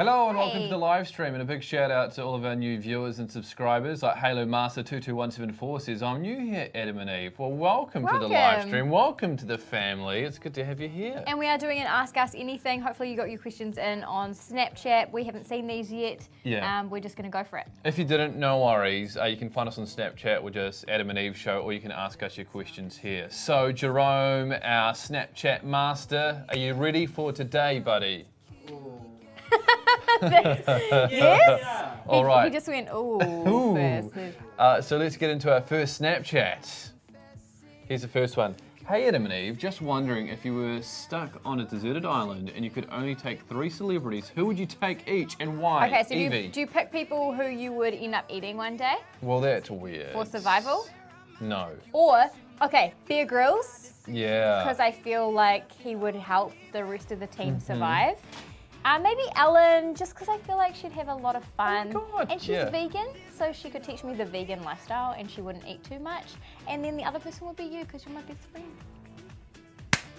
Hello and welcome to the live stream, and a big shout out to all of our new viewers and subscribers. Like Halo Master 22174 says, I'm new here, Adam and Eve. Well, welcome to the live stream. Welcome to the family. It's good to have you here. And we are doing an Ask Us Anything. Hopefully you got your questions in on Snapchat. We haven't seen these yet. Yeah. We're just going to go for it. If you didn't, no worries. You can find us on Snapchat with just Adam and Eve Show, or you can ask us your questions here. So, Jerome, our Snapchat master, are you ready for today, buddy? Yes. All right. He just went, ooh. First. So let's get into our first Snapchat. Here's the first one. Hey Adam and Eve, just wondering if you were stuck on a deserted island and you could only take 3 celebrities, who would you take each and why? Okay, so Evie? do you pick people who you would end up eating one day? Well, that's weird. For survival? No. Or, okay, Bear Grylls. Yeah. Because I feel like he would help the rest of the team survive. Maybe Ellen, just because I feel like she'd have a lot of fun. Oh my God, and she's vegan, so she could teach me the vegan lifestyle and she wouldn't eat too much. And then the other person would be you, because you're my best friend.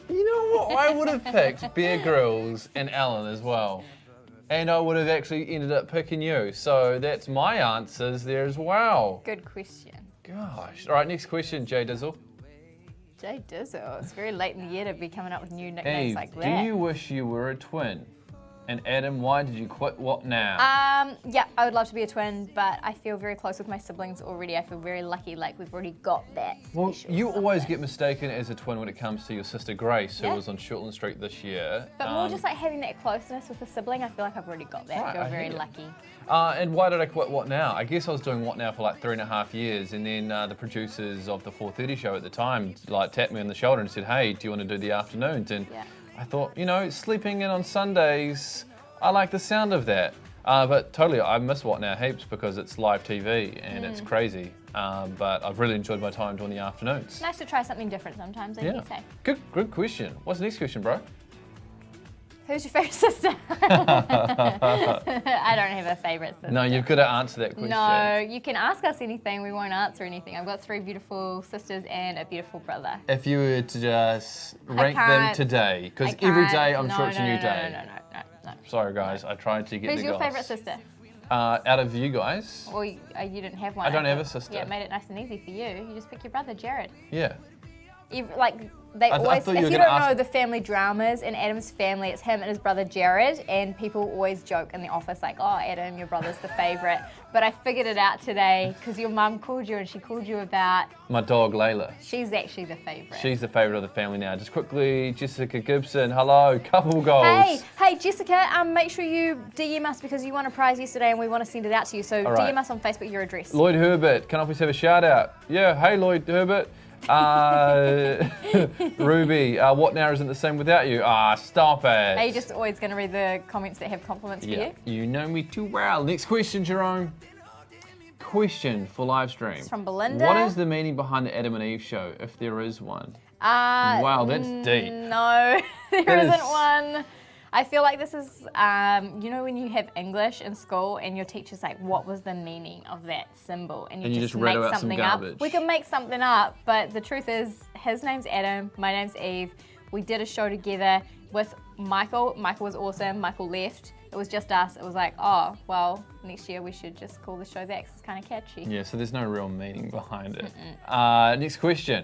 You know what? I would have picked Bear Grylls and Ellen as well. And I would have actually ended up picking you. So that's my answers there as well. Good question. Gosh. All right, next question, Jay Dizzle. Jay Dizzle. It's very late in the year to be coming up with new nicknames Eve, like that. do you wish you were a twin? And Adam, why did you quit What Now? Yeah, I would love to be a twin, but I feel very close with my siblings already. I feel very lucky, like we've already got that. Well, you always get mistaken as a twin when it comes to your sister Grace, who Yeah. was on Shortland Street this year. But more just like having that closeness with a sibling, I feel like I've already got that. Right, I feel I very hear you. lucky. And why did I quit What Now? I guess I was doing What Now for like 3.5 years, and then the producers of the 4:30 show at the time like tapped me on the shoulder and said, hey, do you want to do the afternoons? And Yeah. I thought, you know, sleeping in on Sundays, I like the sound of that. But totally, I miss What Now heaps because it's live TV and it's crazy. But I've really enjoyed my time doing the afternoons. Nice to try something different sometimes, I say. Good question. What's the next question, bro? Who's your favourite sister? I don't have a favourite sister. No, you've got to answer that question. No, you can ask us anything. We won't answer anything. I've got 3 beautiful sisters and a beautiful brother. If you were to just rank them today, because every day I'm sure it's a new day. No. Sorry, guys. I tried to get Who's the your guys. favourite sister? Out of you guys? Well, you didn't have one. I don't have a sister. Yeah, it made it nice and easy for you. You just pick your brother, Jared. Yeah. They I always, thought you if were you gonna don't know ask- the family dramas in Adam's family, it's him and his brother Jared, and people always joke in the office like, oh, Adam, your brother's the favourite. But I figured it out today because your mum called you and she called you about... My dog, Layla. She's actually the favourite. She's the favourite of the family now. Just quickly, Jessica Gibson, hello, couple goals. Hey, Jessica, make sure you DM us because you won a prize yesterday and we want to send it out to you. So All right. DM us on Facebook your address. Lloyd Herbert, can I please have a shout out? Yeah, hey Lloyd Herbert. Ruby, What Now isn't the same without you. Stop it. Are you just always going to read the comments that have compliments for you? You know me too well. Next question, Jerome. Question for live stream. It's from Belinda. What is the meaning behind the Adam and Eve show, if there is one? Wow, that's deep. No, there That isn't is- one. I feel like this is, you know when you have English in school and your teacher's like, what was the meaning of that symbol? And you just read make out some something up. garbage. We can make something up, but the truth is, his name's Adam, my name's Eve. We did a show together with Michael. Michael was awesome. Michael left. It was just us. It was like, oh, well, next year we should just call the show that 'cause it's kind of catchy. Yeah, so there's no real meaning behind it. Next question.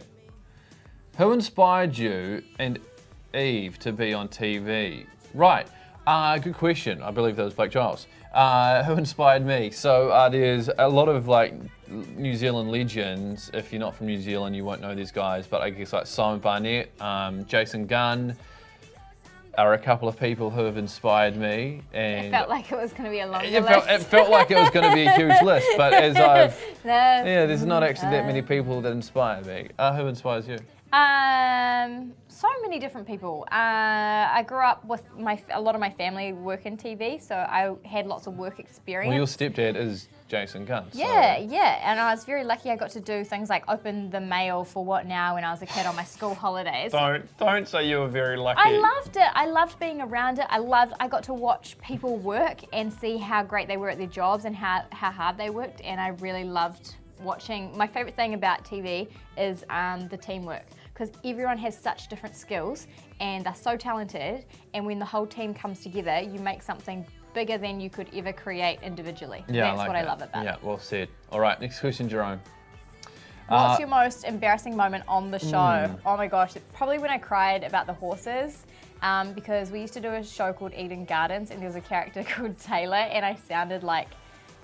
Who inspired you and Eve to be on TV? Right. Good question. I believe that was Blake Giles. Who inspired me? So there's a lot of like New Zealand legends. If you're not from New Zealand, you won't know these guys. But I guess like Simon Barnett, Jason Gunn are a couple of people who have inspired me. And It felt like it was going to be a long it list. felt like it was going to be a huge list. But as there's not actually that many people that inspire me. Who inspires you? So many different people. I grew up with a lot of my family work in TV, so I had lots of work experience. Well, your stepdad is Jason Gunn. Yeah, and I was very lucky I got to do things like open the mail for What Now when I was a kid on my school holidays. Don't say you were very lucky. I loved it. I loved being around it. I got to watch people work and see how great they were at their jobs and how hard they worked, and I really loved watching. My favourite thing about TV is the teamwork, because everyone has such different skills and they're so talented, and when the whole team comes together, you make something bigger than you could ever create individually. Yeah, That's like what that. I love about it. Yeah, well said. All right, next question, Jerome. What's your most embarrassing moment on the show? Oh my gosh, probably when I cried about the horses. Because we used to do a show called Eden Gardens, and there was a character called Taylor, and I sounded like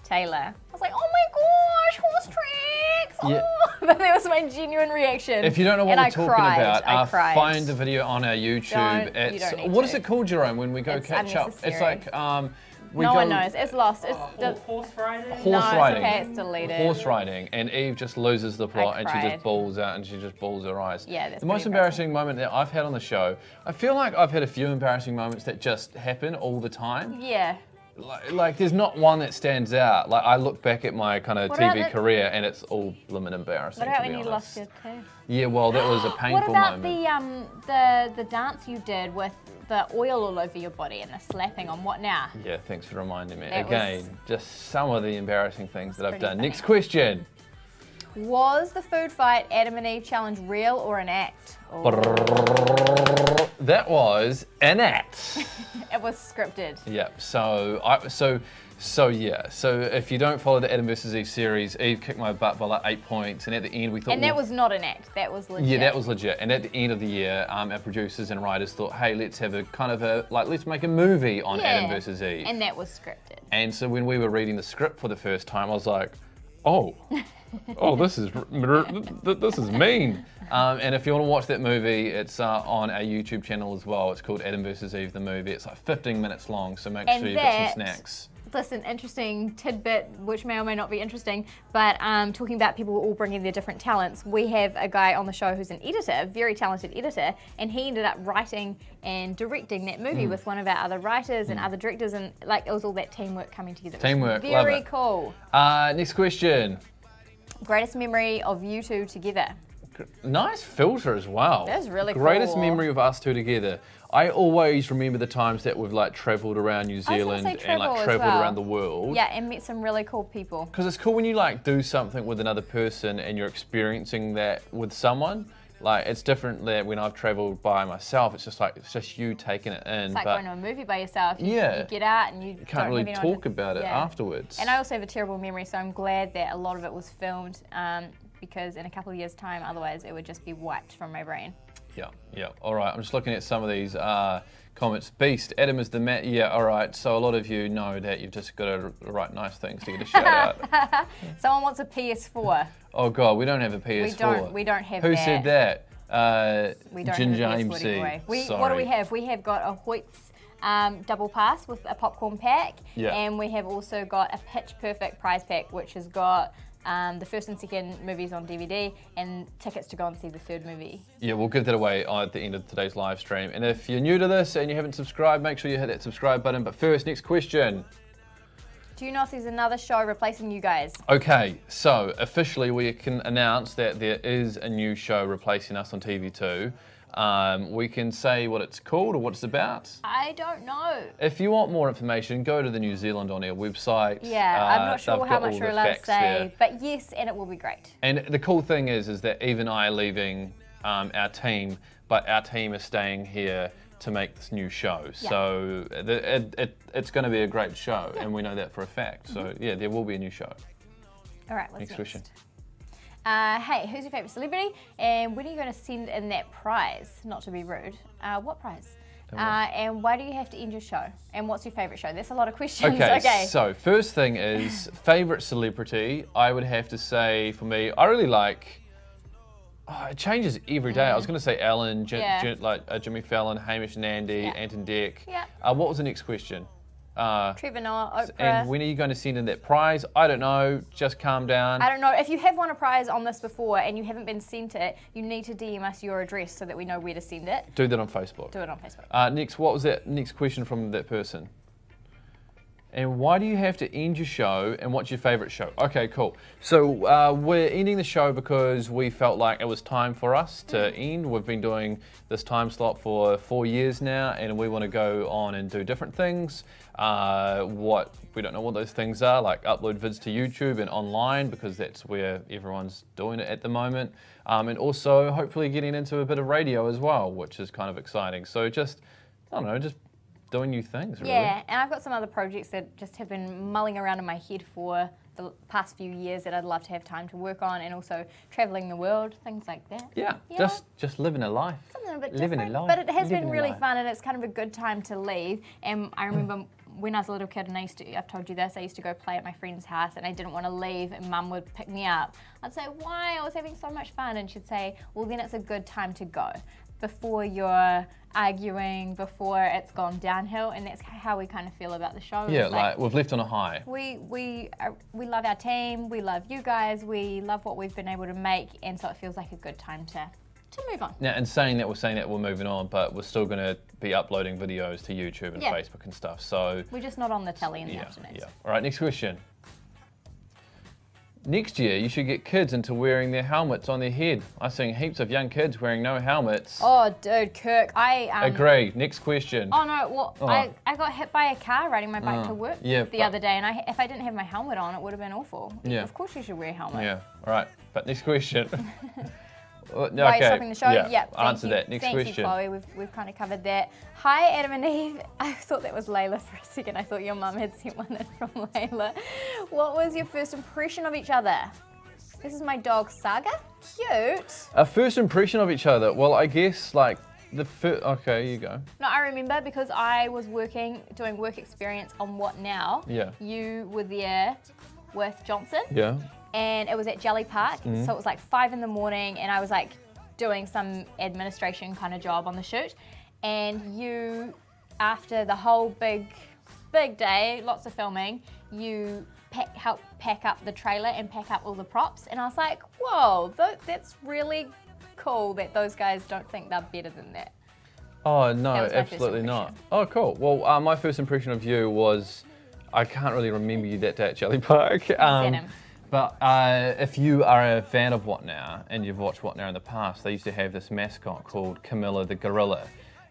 Taylor. I was like, oh my gosh, horse tricks! Oh. Yeah. But that was my genuine reaction. If you don't know what we're talking about, I cried. find the video on our YouTube. You don't need what to. is it called, Jerome, when we go It's catch up? It's unnecessary. like No one knows. It's lost. It's Horse riding? horse no, riding. It's okay. It's deleted. Horse riding, and Eve just loses the plot, and she cried. just bawls out, and she just bawls her eyes. Yeah, that's the most pretty embarrassing moment that I've had on the show. I feel like I've had a few embarrassing moments that just happen all the time. Yeah. Like there's not one that stands out. Like I look back at my kind of What about TV the- career, and it's all blimmin' embarrassing. What about to be when you honest. lost your tooth? Yeah, well, that was a painful What about moment. the dance you did with the oil all over your body and the slapping on? What now? Yeah, thanks for reminding me. That Again, was- just some of the embarrassing things that I've pretty done. funny. Next question. Was the food fight Adam and Eve challenge real or an act? Oh, That was an act. it was scripted. Yep. So if you don't follow the Adam versus Eve series, Eve kicked my butt by like 8 points, and at the end we thought. And that was not an act. That was legit. Yeah, that was legit. And at the end of the year, our producers and writers thought, hey, let's have a kind of a let's make a movie on Adam versus Eve. And that was scripted. And so when we were reading the script for the first time, I was like, oh, this is mean. And if you want to watch that movie, it's on our YouTube channel as well. It's called Adam vs. Eve, the movie. It's like 15 minutes long, so make sure you've got some snacks. Listen, interesting tidbit, which may or may not be interesting, but talking about people all bringing their different talents, we have a guy on the show who's an editor, a very talented editor, and he ended up writing and directing that movie with one of our other writers and other directors, and like it was all that teamwork coming together. Teamwork, love very it. cool. Next question. Greatest memory of you two together? Nice filter as well. That was really Greatest cool. memory of us two together. I always remember the times that we've like travelled around New I was gonna Zealand say and travel like as travelled well. around the world. Yeah, and met some really cool people. Because it's cool when you like do something with another person and you're experiencing that with someone. Like it's different than when I've travelled by myself. It's just you taking it in. It's like but going to a movie by yourself. You get out and you can't don't really know talk about it yeah. afterwards. And I also have a terrible memory, so I'm glad that a lot of it was filmed because in a couple of years' time, otherwise it would just be wiped from my brain. Yeah. All right, I'm just looking at some of these comments. Beast, Adam is the man. Yeah, all right. So a lot of you know that you've just got to write nice things to get a shout out. Someone wants a PS4. Oh God, we don't have a PS4. We don't have Who that. said that? We don't Ginger have a PS4 MC. giveaway. What do Sorry. we have? We have got a Hoyt's double pass with a popcorn pack, and we have also got a Pitch Perfect prize pack, which has got the first and second movies on DVD and tickets to go and see the third movie. Yeah, we'll give that away at the end of today's live stream. And if you're new to this and you haven't subscribed, make sure you hit that subscribe button. But first, next question. Do you know if there's another show replacing you guys? Okay, so officially we can announce that there is a new show replacing us on TV2. We can say what it's called or what it's about. I don't know. If you want more information, go to the New Zealand On Air website. Yeah, I'm not sure they've how got much all we're the allowed to facts say, there. but yes, and it will be great. And the cool thing is that Eve and I are leaving our team, but our team is staying here to make this new show. Yeah. So it's going to be a great show, and we know that for a fact. So yeah, there will be a new show. All right, what's Next question. Hey, who's your favourite celebrity? And when are you going to send in that prize? Not to be rude. What prize? And why do you have to end your show? And what's your favourite show? That's a lot of questions. Okay, so first thing is favourite celebrity. I would have to say for me, I really like. Oh, it changes every day. I was going to say Ellen, Jimmy Fallon, Hamish and Andy, Ant and Dec. Yeah. What was the next question? Trevor Noah, Oprah. And when are you going to send in that prize? I don't know. Just calm down. I don't know. If you have won a prize on this before and you haven't been sent it, you need to DM us your address so that we know where to send it. Do that on Facebook. Do it on Facebook. Next, what was that next question from that person? And why do you have to end your show, and what's your favourite show? Okay, cool. So we're ending the show because we felt like it was time for us to end. We've been doing this time slot for 4 years now, and we want to go on and do different things. We don't know what those things are, like upload vids to YouTube and online, because that's where everyone's doing it at the moment. And also hopefully getting into a bit of radio as well, which is kind of exciting. So just, I don't know, just doing new things, really. Yeah, and I've got some other projects that just have been mulling around in my head for the past few years that I'd love to have time to work on, and also traveling the world, things like that. Yeah, You just living a life. Something a bit Living different, a life. but it has Living been a really life. fun, and it's kind of a good time to leave. And I remember when I was a little kid, and I've told you this, I used to go play at my friend's house, and I didn't want to leave, and Mum would pick me up. I'd say, why? I was having so much fun, and she'd say, well, then it's a good time to go before you're arguing, before it's gone downhill, and that's how we kind of feel about the show. Yeah, It's like we've left on a high. we love our team, we love you guys, we love what we've been able to make, and so it feels like a good time to move on. Now, and saying that we're moving on, but we're still going to be uploading videos to YouTube and Yeah. Facebook and stuff. So We're just not on the telly in the yeah, afternoons. yeah. All right, next question. Next year, you should get kids into wearing their helmets on their head. I've seen heaps of young kids wearing no helmets. Oh, dude, Kirk, I Agree. Next question. Oh no, well, Oh. I got hit by a car riding my bike to work yeah, the but- other day, and if I didn't have my helmet on, it would have been awful. Yeah. Of course you should wear a helmet. Yeah. All right. But next question. Why are you stopping the show? Yeah. Thank Answer you. that. Next Thank question. you, Chloe. We've kind of covered that. Hi, Adam and Eve. I thought that was Layla for a second. I thought your mum had sent one in from Layla. What was your first impression of each other? This is my dog, Saga. Cute. A first impression of each other. Well, I guess like the first. Okay, you go. No, I remember because I was doing work experience on What Now. Yeah. You were there with Johnson. Yeah. And it was at Jelly Park, so it was like 5 in the morning, and I was like doing some administration kind of job on the shoot. And you, after the whole big day, lots of filming, you helped pack up the trailer and pack up all the props. And I was like, whoa, that's really cool that those guys don't think they're better than that. Oh no, That was my first absolutely not. impression. Oh cool. Well, my first impression of you was I can't really remember you that day at Jelly Park. Adam. But if you are a fan of What Now and you've watched What Now in the past, they used to have this mascot called Camilla the Gorilla.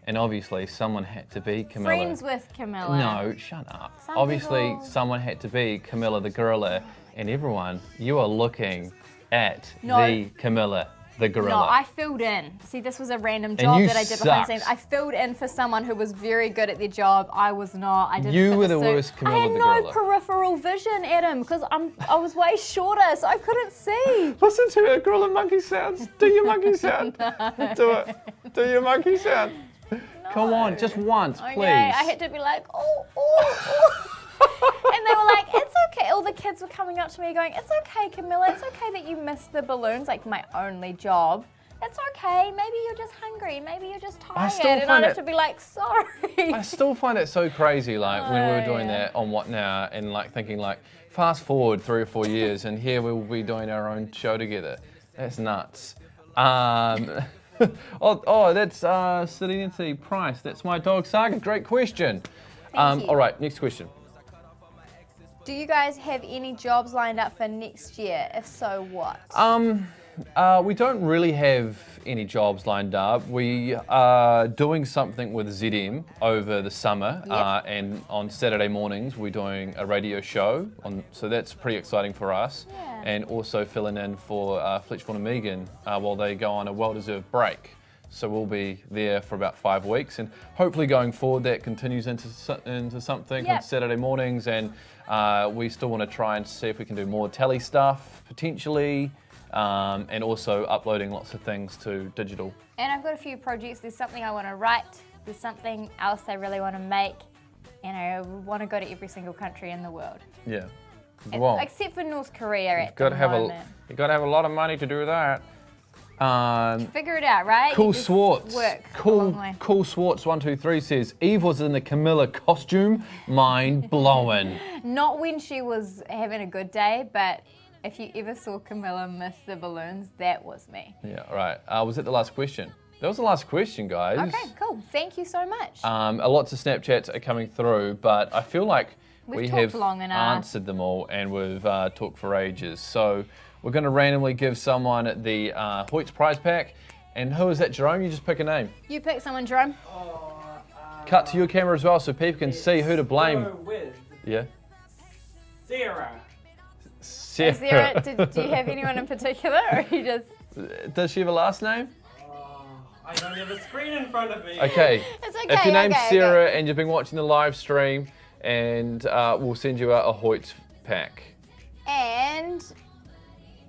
And obviously someone had to be Camilla. Friends with Camilla. No, shut up. Some Obviously people- someone had to be Camilla the Gorilla. And everyone, you are looking at No. the Camilla the Gorilla. No, I filled in. See, this was a random job you that I did behind the scenes. sucked. I filled in for someone who was very good at their job. I was not. I didn't You fit were the the suit. worst Camilla I had the no Gorilla. peripheral vision, Adam, because I was way shorter, so I couldn't see. Listen to her gorilla monkey sounds. Do your monkey sound. Do it. Do your monkey sound. Come on, just once, please. Okay, I had to be like, oh, oh, oh. And they were like, it's okay. All the kids were coming up to me going, it's okay, Camilla. It's okay that you missed the balloons, like my only job. It's okay. Maybe you're just hungry. Maybe you're just tired. still And find I'd have it- to be like, sorry. I still find it so crazy, like when we were Oh, doing yeah. that on What Now, and like thinking like, fast forward 3 or 4 years, and here we will be doing our own show together. That's nuts. That's Serenity Price. That's my dog Saga. Great question. Thank you. All right, next question. Do you guys have any jobs lined up for next year? If so, what? We don't really have any jobs lined up. We are doing something with ZM over the summer, Yep. and on Saturday mornings we're doing a radio show. So that's pretty exciting for us. Yeah. And also filling in for Fletchville and Megan while they go on a well-deserved break. So we'll be there for about 5 weeks, and hopefully going forward that continues into something on Yep. Saturday mornings. And we still want to try and see if we can do more tele stuff potentially. And also uploading lots of things to digital. And I've got a few projects. There's something I want to write. There's something else I really want to make. And I want to go to every single country in the world. Yeah. Well, Except for North Korea at you've got to the have moment. you got to have a lot of money to do that. Figure it out, right? Cool You just Swartz. Work a long way. Cool Swartz 123 says Eve was in the Camilla costume. Mind blowing. Not when she was having a good day, but if you ever saw Camilla miss the balloons, that was me. Yeah. Right. Was that the last question? That was the last question, guys. Okay, cool. Thank you so much. Lots of Snapchats are coming through, but I feel like We've we talked have long enough. answered them all, and we've talked for ages. So we're going to randomly give someone the Hoyt's prize pack. And who is that, Jerome? You just pick a name. You pick someone, Jerome. Cut to your camera as well, so people can see who to blame. Go with Yeah. Sarah. Sarah. Is there do you have anyone in particular, or you just? Does she have a last name? I don't have a screen in front of me. Okay. It's okay. If your name's okay, Sarah okay. and you've been watching the live stream, and we'll send you out a Hoyt pack. And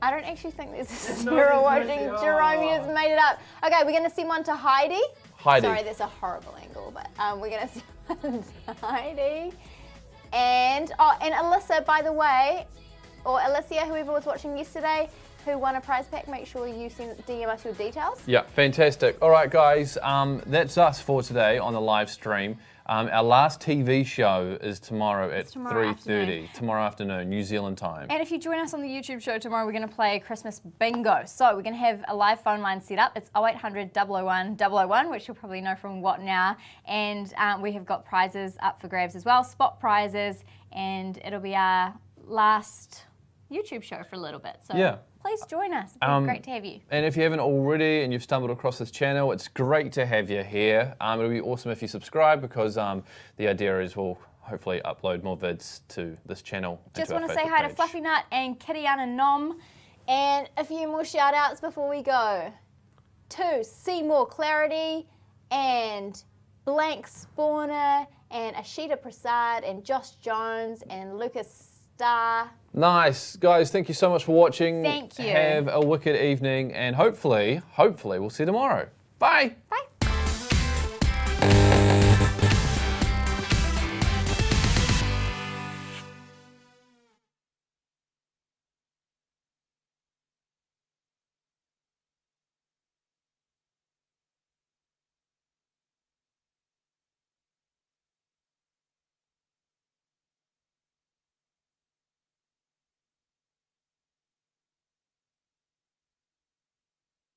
I don't actually think there's a No, Sarah there's watching. no- Jerome oh. just made it up. Okay, we're gonna send one to Heidi. Heidi. Sorry, that's a horrible angle, but we're gonna send one to Heidi. And Alyssa, by the way, or Alicia, whoever was watching yesterday, who won a prize pack, make sure you DM us your details. Yeah, fantastic. All right, guys, that's us for today on the live stream. Our last TV show is tomorrow at tomorrow 3:30, tomorrow afternoon, New Zealand time. And if you join us on the YouTube show tomorrow, we're going to play Christmas bingo. So we're going to have a live phone line set up. It's 0800 001 001, which you'll probably know from What Now. And we have got prizes up for grabs as well, spot prizes. And it'll be our last YouTube show for a little bit. So Yeah. please join us. It'll be great to have you. And if you haven't already and you've stumbled across this channel, it's great to have you here. It'll be awesome if you subscribe, because the idea is we'll hopefully upload more vids to this channel. Just want want to say hi to Fluffy Nut and Kiriana Nom. And a few more shout outs before we go. To Seymour Clarity and Blank Spawner and Ashita Prasad and Josh Jones and Lucas Starr. Nice. Guys, thank you so much for watching. Thank you. Have a wicked evening, and hopefully we'll see you tomorrow. Bye.